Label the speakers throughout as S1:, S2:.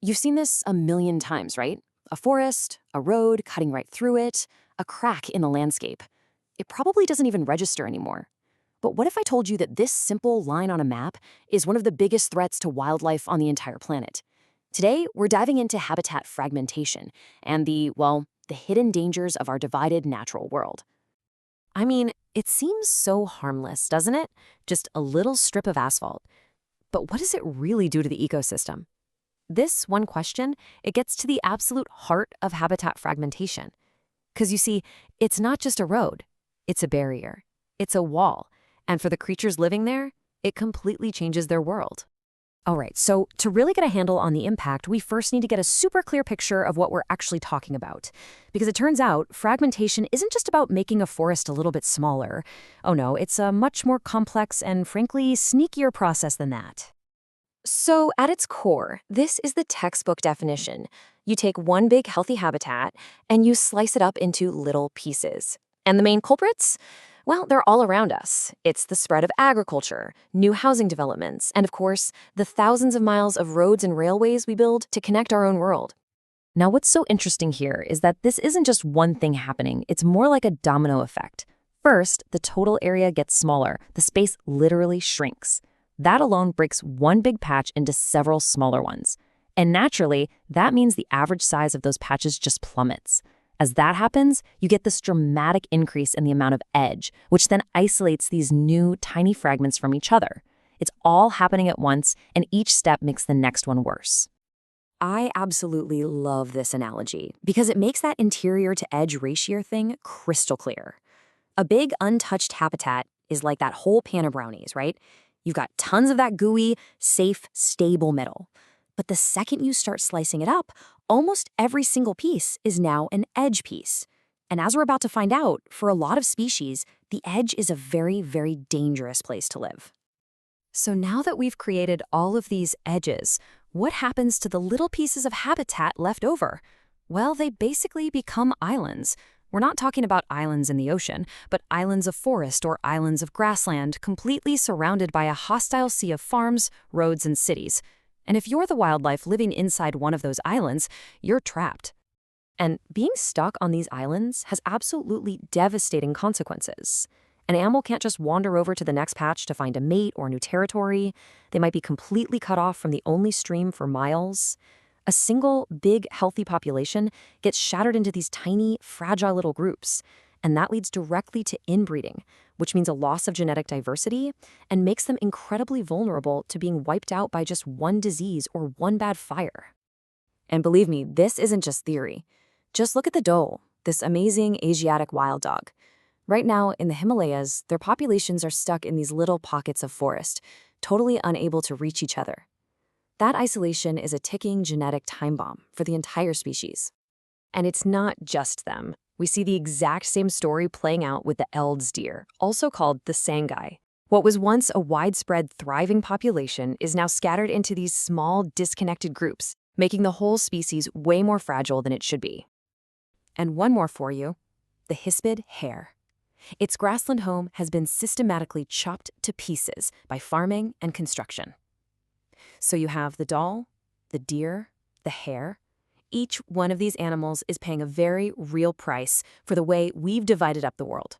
S1: You've seen this a million times, right? A forest, a road cutting right through it, a crack in the landscape. It probably doesn't even register anymore. But what if I told you that this simple line on a map is one of the biggest threats to wildlife on the entire planet? Today, we're diving into habitat fragmentation and the hidden dangers of our divided natural world.
S2: I mean, it seems so harmless, doesn't it? Just a little strip of asphalt. But what does it really do to the ecosystem? This one question, it gets to the absolute heart of habitat fragmentation. Because you see, it's not just a road, it's a barrier, it's a wall. And for the creatures living there, it completely changes their world. All right, so to really get a handle on the impact, we first need to get a super clear picture of what we're actually talking about. Because it turns out fragmentation isn't just about making a forest a little bit smaller. Oh no, it's a much more complex and frankly sneakier process than that.
S1: So, at its core, this is the textbook definition. You take one big healthy habitat and you slice it up into little pieces. And the main culprits? Well, they're all around us. It's the spread of agriculture, new housing developments, and of course, the thousands of miles of roads and railways we build to connect our own world.
S2: Now, what's so interesting here is that this isn't just one thing happening, it's more like a domino effect. First, the total area gets smaller, the space literally shrinks. That alone breaks one big patch into several smaller ones. And naturally, that means the average size of those patches just plummets. As that happens, you get this dramatic increase in the amount of edge, which then isolates these new, tiny fragments from each other. It's all happening at once, and each step makes the next one worse.
S1: I absolutely love this analogy because it makes that interior to edge ratio thing crystal clear. A big untouched habitat is like that whole pan of brownies, right? You've got tons of that gooey, safe, stable middle. But the second you start slicing it up, almost every single piece is now an edge piece. And as we're about to find out, for a lot of species, the edge is a very, very dangerous place to live.
S2: So now that we've created all of these edges, what happens to the little pieces of habitat left over? Well, they basically become islands. We're not talking about islands in the ocean, but islands of forest or islands of grassland completely surrounded by a hostile sea of farms, roads, and cities. And if you're the wildlife living inside one of those islands, you're trapped. And being stuck on these islands has absolutely devastating consequences. An animal can't just wander over to the next patch to find a mate or new territory. They might be completely cut off from the only stream for miles. A single, big, healthy population gets shattered into these tiny, fragile little groups. And that leads directly to inbreeding, which means a loss of genetic diversity and makes them incredibly vulnerable to being wiped out by just one disease or one bad fire. And believe me, this isn't just theory. Just look at the dhole, this amazing Asiatic wild dog. Right now, in the Himalayas, their populations are stuck in these little pockets of forest, totally unable to reach each other. That isolation is a ticking genetic time bomb for the entire species. And it's not just them. We see the exact same story playing out with the Eld's deer, also called the sangai. What was once a widespread, thriving population is now scattered into these small, disconnected groups, making the whole species way more fragile than it should be. And one more for you, the hispid hare. Its grassland home has been systematically chopped to pieces by farming and construction. So you have the dhole, the deer, the hare. Each one of these animals is paying a very real price for the way we've divided up the world.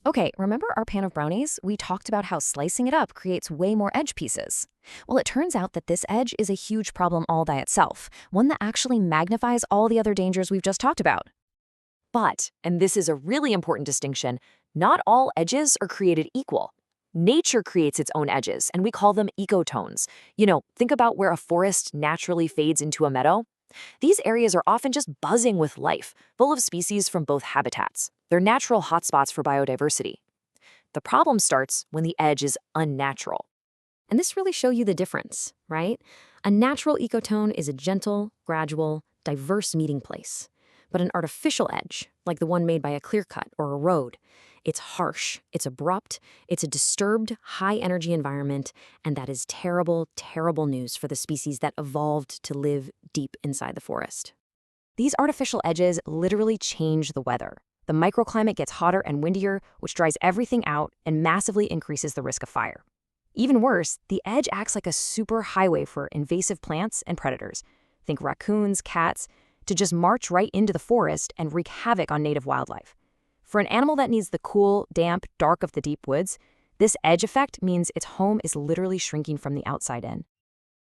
S2: Okay, remember our pan of brownies? We talked about how slicing it up creates way more edge pieces. Well, it turns out that this edge is a huge problem all by itself, one that actually magnifies all the other dangers we've just talked about.
S1: But, and this is a really important distinction, not all edges are created equal. Nature creates its own edges, and we call them ecotones. Think about where a forest naturally fades into a meadow. These areas are often just buzzing with life, full of species from both habitats. They're natural hotspots for biodiversity. The problem starts when the edge is unnatural. And this really shows you the difference, right? A natural ecotone is a gentle, gradual, diverse meeting place. But an artificial edge, like the one made by a clear-cut or a road, it's harsh, it's abrupt, it's a disturbed, high-energy environment, and that is terrible, terrible news for the species that evolved to live deep inside the forest. These artificial edges literally change the weather. The microclimate gets hotter and windier, which dries everything out and massively increases the risk of fire.
S2: Even worse, the edge acts like a super highway for invasive plants and predators. Think raccoons, cats, to just march right into the forest and wreak havoc on native wildlife. For an animal that needs the cool, damp, dark of the deep woods, this edge effect means its home is literally shrinking from the outside in.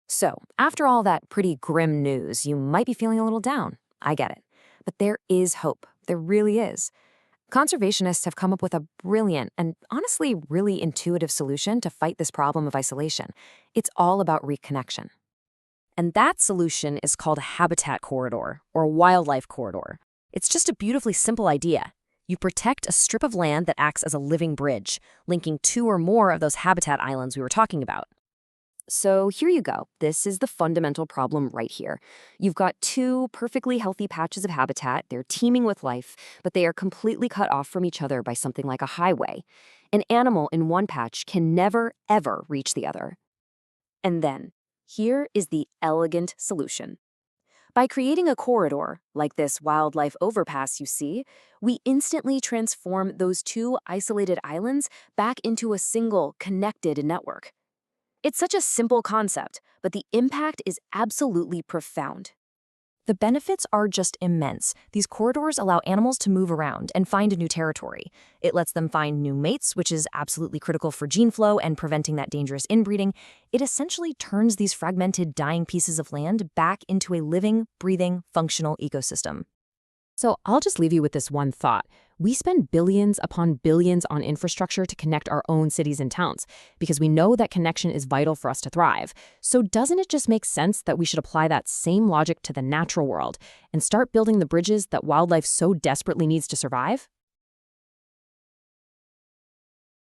S1: So, after all that pretty grim news, you might be feeling a little down. I get it. But there is hope. There really is. Conservationists have come up with a brilliant and honestly really intuitive solution to fight this problem of isolation. It's all about reconnection.
S2: And that solution is called a habitat corridor, or wildlife corridor. It's just a beautifully simple idea. You protect a strip of land that acts as a living bridge, linking two or more of those habitat islands we were talking about.
S1: So here you go. This is the fundamental problem right here. You've got two perfectly healthy patches of habitat. They're teeming with life, but they are completely cut off from each other by something like a highway. An animal in one patch can never, ever reach the other. And then, here is the elegant solution. By creating a corridor, like this wildlife overpass you see, we instantly transform those two isolated islands back into a single, connected network. It's such a simple concept, but the impact is absolutely profound.
S2: The benefits are just immense. These corridors allow animals to move around and find a new territory. It lets them find new mates, which is absolutely critical for gene flow and preventing that dangerous inbreeding. It essentially turns these fragmented, dying pieces of land back into a living, breathing, functional ecosystem. So I'll just leave you with this one thought. We spend billions upon billions on infrastructure to connect our own cities and towns because we know that connection is vital for us to thrive. So doesn't it just make sense that we should apply that same logic to the natural world and start building the bridges that wildlife so desperately needs to survive?